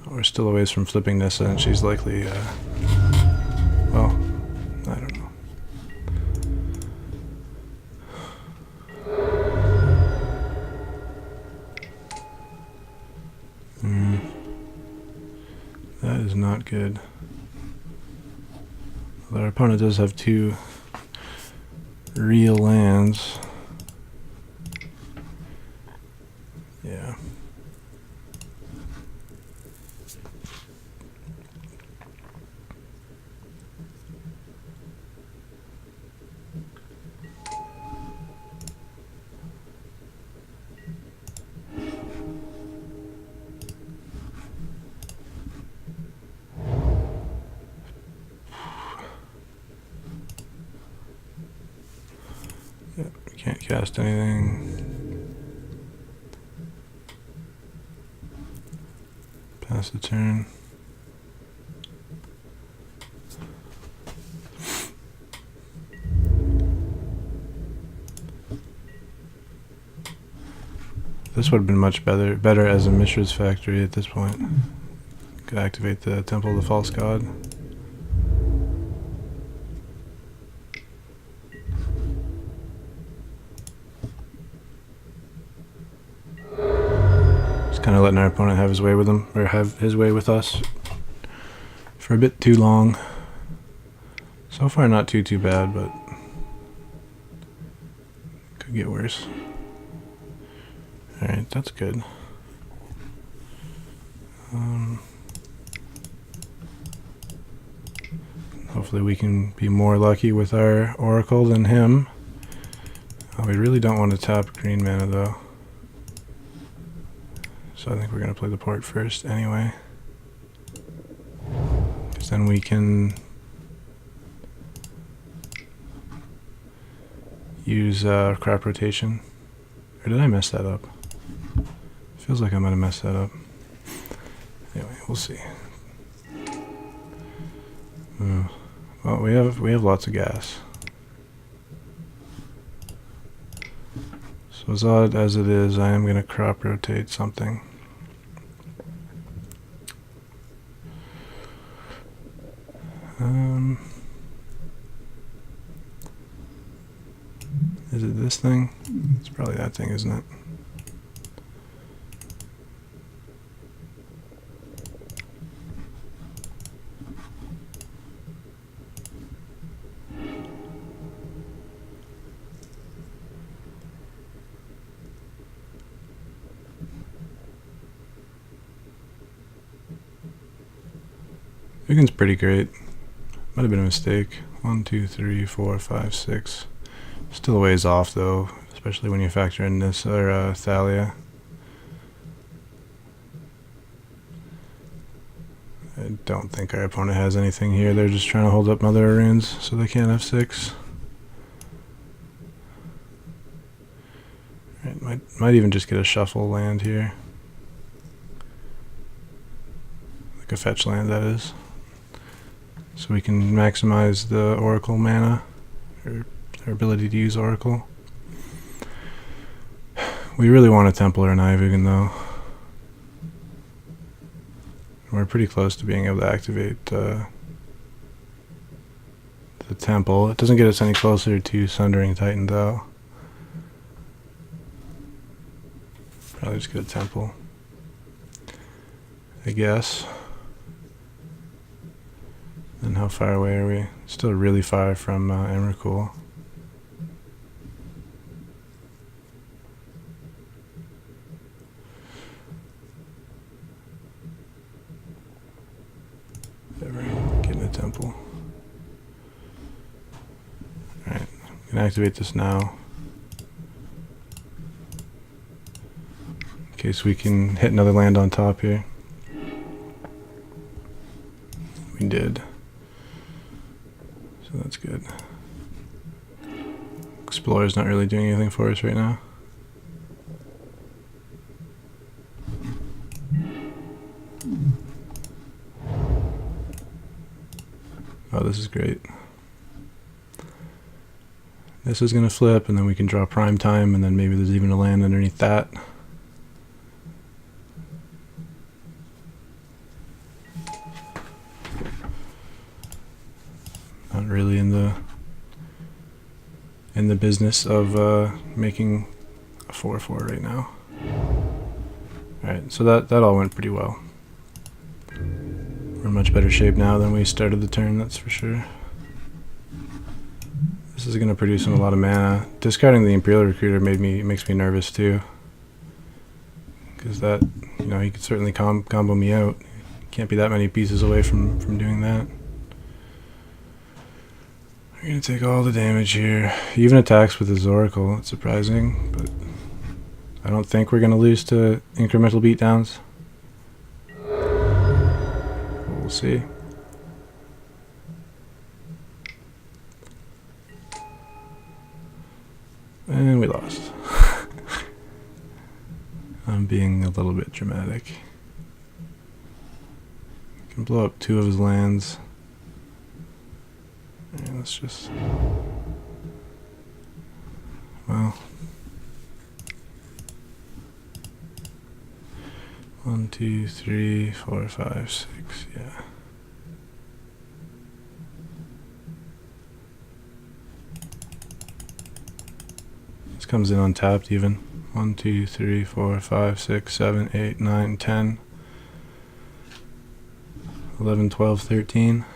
We're still a ways from flipping Nissa, and she's likely, well, I don't know. That is not good. Although our opponent does have 2 real lands. Yeah. Can't cast anything. Pass the turn. This would have been much better as a Mishra's Factory at this point. Could activate the Temple of the False God. Kind of letting our opponent have his way with him, or have his way with us for a bit too long. So far not too bad, but could get worse. Alright, that's good. Hopefully we can be more lucky with our Oracle than him. We really don't want to tap green mana though. So I think we're going to play the port first anyway. Because then we can use crop rotation. Or did I mess that up? Feels like I might have messed that up. Anyway, we'll see. Well, we have lots of gas. So as odd as it is, I am going to crop rotate something. Is it this thing? It's probably that thing, isn't it? Vigen's pretty great. Might have been a mistake. 1, 2, 3, 4, 5, 6. Still a ways off though, especially when you factor in this or Thalia. I don't think our opponent has anything here. They're just trying to hold up Mother of Runes so they can't have 6. Right, might even just get a shuffle land here. Like a fetch land, that is. So we can maximize the Oracle mana, or our ability to use Oracle. We really want a Temple or an Ivign though. We're pretty close to being able to activate the Temple. It doesn't get us any closer to Sundering Titan though. Probably just get a Temple, I guess. And how far away are we? Still really far from Emrakul. simple. Alright, I'm gonna activate this now. In case we can hit another land on top here. We did. So that's good. Explorer's not really doing anything for us right now. Oh, this is great. This is gonna flip, and then we can draw prime time, and then maybe there's even a land underneath that. Not really in the business of making a 4/4 right now. Alright, so that all went pretty well. We're in much better shape now than we started the turn, that's for sure. This is going to produce him a lot of mana. Discarding the Imperial Recruiter makes me nervous too. Because that, you know, he could certainly combo me out. Can't be that many pieces away from doing that. We're going to take all the damage here. He even attacks with his Oracle. It's surprising, but I don't think we're going to lose to incremental beatdowns. We'll see. And we lost. I'm being a little bit dramatic. Can blow up 2 of his lands. And let's just... Well... 1, 2, 3, 4, 5, 6, yeah. This comes in untapped even. 1, 2, 3, 4, 5, 6, 7, 8, 9, 10, 11, 12, 13.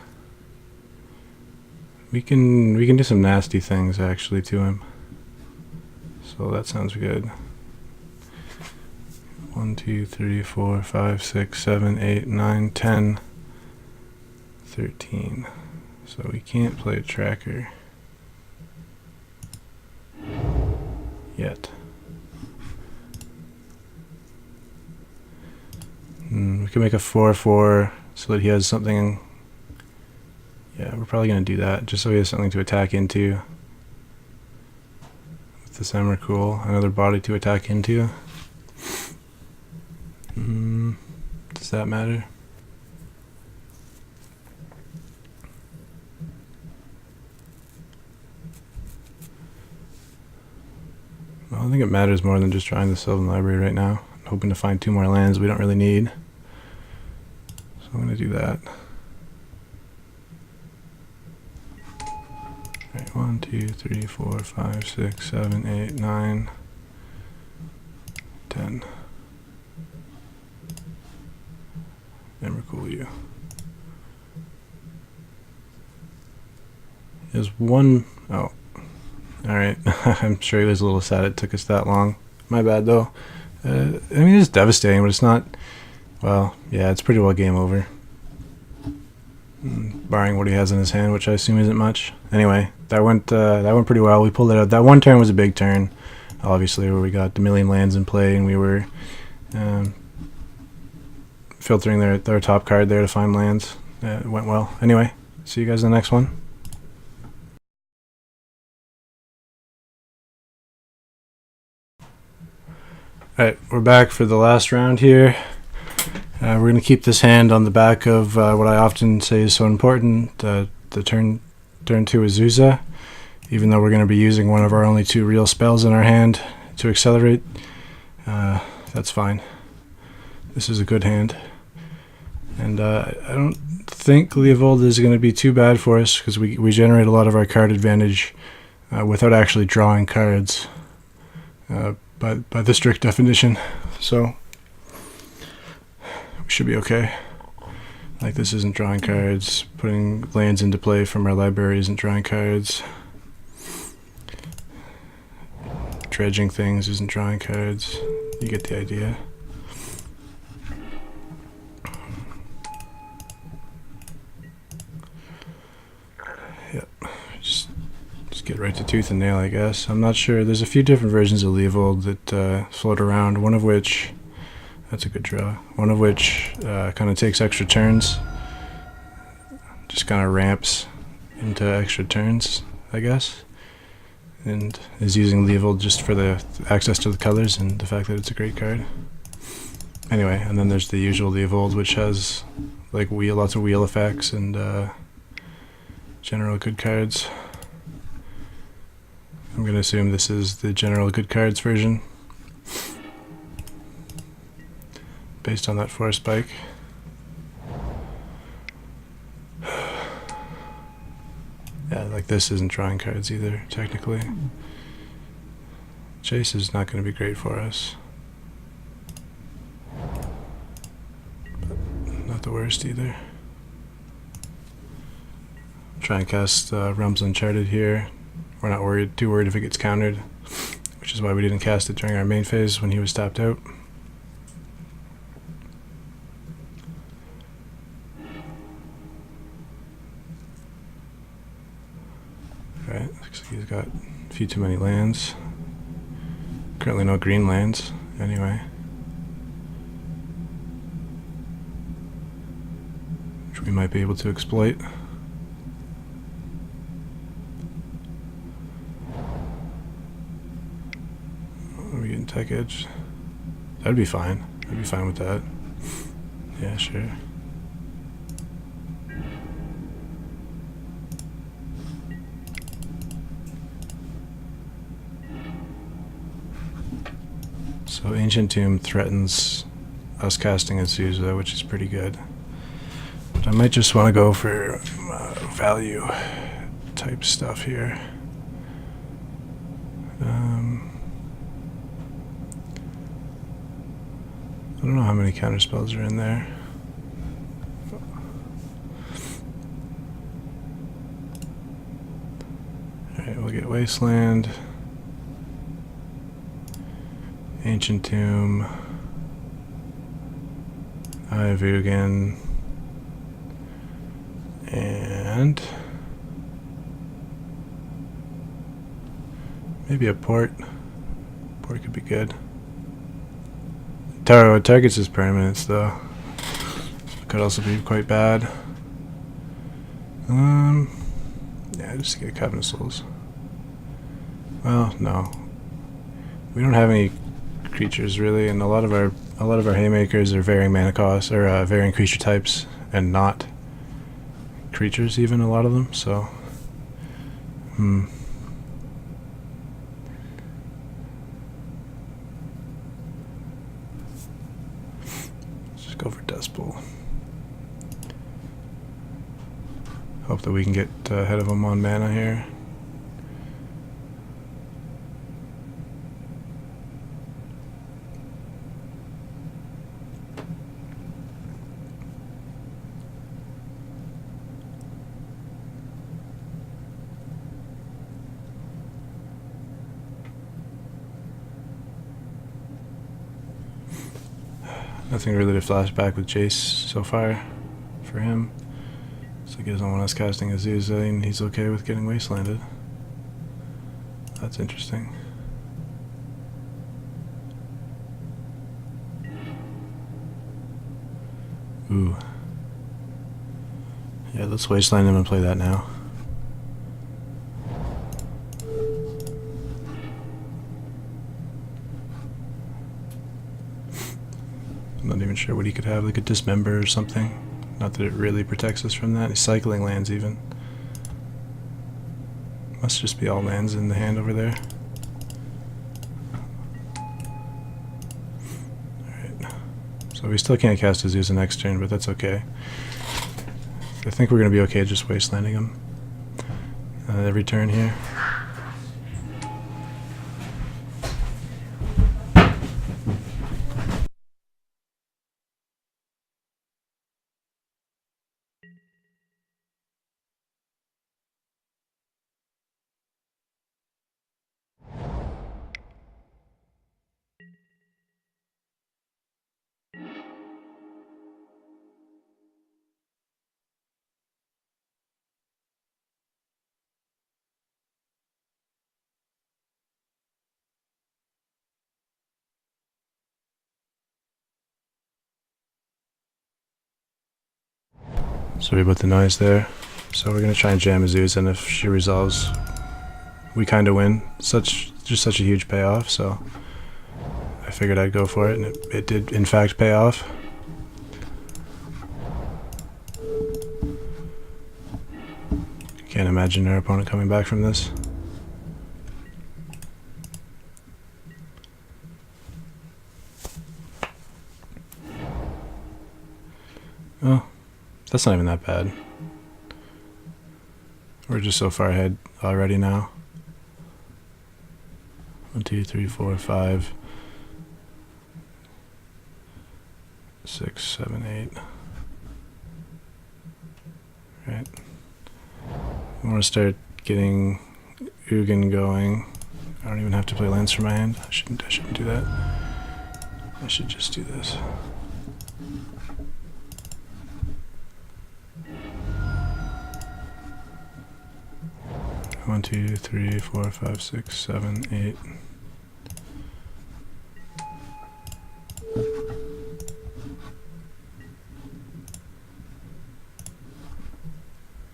We can do some nasty things actually to him. So that sounds good. 1, 2, 3, 4, 5, 6, 7, 8, 9, 10, 13. So we can't play a tracker yet. We can make a 4/4 so that he has something. Yeah, we're probably going to do that just so he has something to attack into. With this Emrakul, another body to attack into. Does that matter? Well, I think it matters more than just trying the Sylvan Library right now. I'm hoping to find 2 more lands we don't really need. So I'm going to do that. Alright, 1, 2, 3, 4, 5, 6, 7, 8, 9, 10. Emrakul you. There's one... Oh. Alright. I'm sure he was a little sad it took us that long. My bad, though. I mean, it's devastating, but it's not... Well, yeah, it's pretty well game over. Barring what he has in his hand, which I assume isn't much. Anyway, that went pretty well. We pulled it out. That one turn was a big turn, obviously, where we got the million lands in play, and we were... filtering their top card there to find lands. It went well. Anyway, see you guys in the next one. Alright, we're back for the last round here. We're going to keep this hand on the back of what I often say is so important, the turn 2 Asuza, even though we're going to be using one of our only 2 real spells in our hand to accelerate. That's fine. This is a good hand. And I don't think Leovold is going to be too bad for us because we generate a lot of our card advantage without actually drawing cards by the strict definition. So we should be okay. Like, this isn't drawing cards. Putting lands into play from our library isn't drawing cards. Dredging things isn't drawing cards. You get the idea. get right to tooth and nail, I guess. I'm not sure. There's a few different versions of Leovold that float around, one of which, that's a good draw, one of which kind of takes extra turns, just kind of ramps into extra turns, I guess, and is using Leovold just for the access to the colors and the fact that it's a great card. Anyway, and then there's the usual Leovold, which has like lots of wheel effects and general good cards. I'm going to assume this is the general good cards version, based on that force spike. Yeah, like this isn't drawing cards either, technically. Chase is not going to be great for us, but not the worst either. Try and cast Realms Uncharted here. We're not too worried if it gets countered, which is why we didn't cast it during our main phase when he was tapped out. Alright, looks like he's got a few too many lands. Currently no green lands, anyway. Which we might be able to exploit. Are we getting tech edge? That'd be fine. I'd be fine with that. Yeah, sure. So Ancient Tomb threatens us casting Asuza, which is pretty good. But I might just want to go for value type stuff here. I don't know how many counterspells are in there. Alright, we'll get Wasteland, Ancient Tomb, Vugan, and maybe a port. Port could be good. Targets his permanents though. Could also be quite bad. Yeah, just get a Covenant Souls. Well, no. We don't have any creatures really, and a lot of our haymakers are varying mana costs or varying creature types, and not creatures even, a lot of them. So, let's just go for Dust Bowl. Hope that we can get ahead of them on mana here. Nothing really to flash back with Jace so far for him. So he doesn't want us casting Asuza, and he's okay with getting wastelanded. That's interesting. Ooh. Yeah, let's wasteland him and play that now. I'm not even sure what he could have, like a Dismember or something. Not that it really protects us from that. He's cycling lands even. Must just be all lands in the hand over there. Alright. So we still can't cast Asuza next turn, but that's okay. I think we're going to be okay just wastelanding him every turn here. Sorry about the noise there. So we're gonna try and jam Asuza, and if she resolves, we kind of win. Just such a huge payoff, so I figured I'd go for it, and it did in fact pay off. Can't imagine her opponent coming back from this. Oh, that's not even that bad. We're just so far ahead already now. 1, 2, 3, 4, 5, 6, 7, 8. Right. I want to start getting Ugin going. I don't even have to play lands for my hand. I shouldn't do that. I should just do this. One, 2, 3, 4, 5, 6, 7, 8.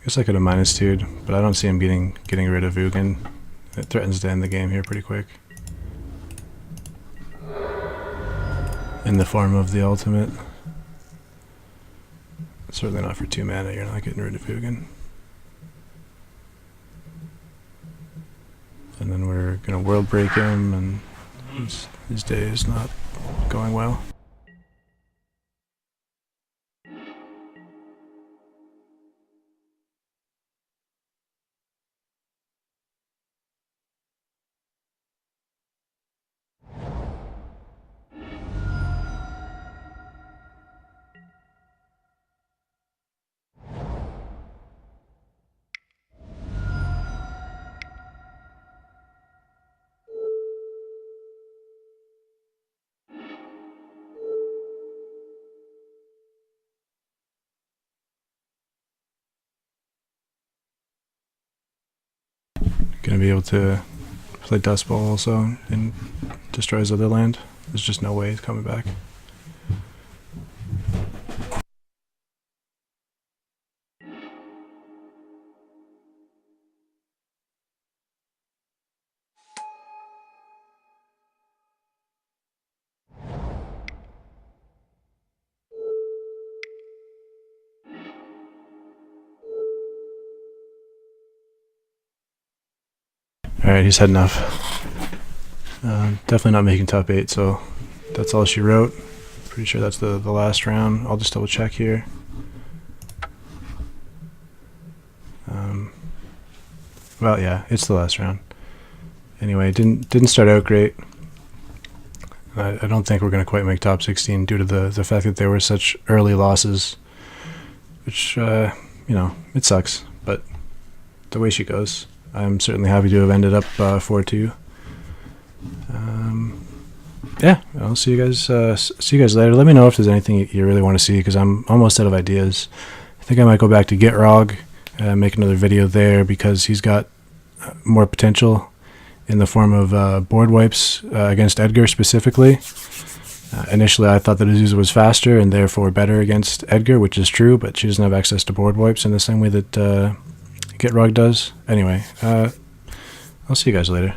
Guess I could have -2'd, but I don't see him getting rid of Ugin. It threatens to end the game here pretty quick. In the form of the ultimate. Certainly not for 2 mana, you're not getting rid of Ugin. And then we're gonna world break him, and his day is not going well. Gonna be able to play Dustbowl also and destroys other land. There's just no way he's coming back. Alright, he's had enough. Definitely not making top 8, so that's all she wrote. Pretty sure that's the last round. I'll just double check here. Well, yeah, it's the last round. Anyway, didn't start out great. I don't think we're going to quite make top 16 due to the fact that there were such early losses, which, you know, it sucks, but the way she goes. I'm certainly happy to have ended up 4-2. Yeah, I'll see you guys later. Let me know if there's anything you really want to see, because I'm almost out of ideas. I think I might go back to Gitrog, make another video there, because he's got more potential in the form of board wipes against Edgar specifically. Initially I thought that Asuza was faster and therefore better against Edgar, which is true, but she doesn't have access to board wipes in the same way that Gitrog does. Anyway, I'll see you guys later.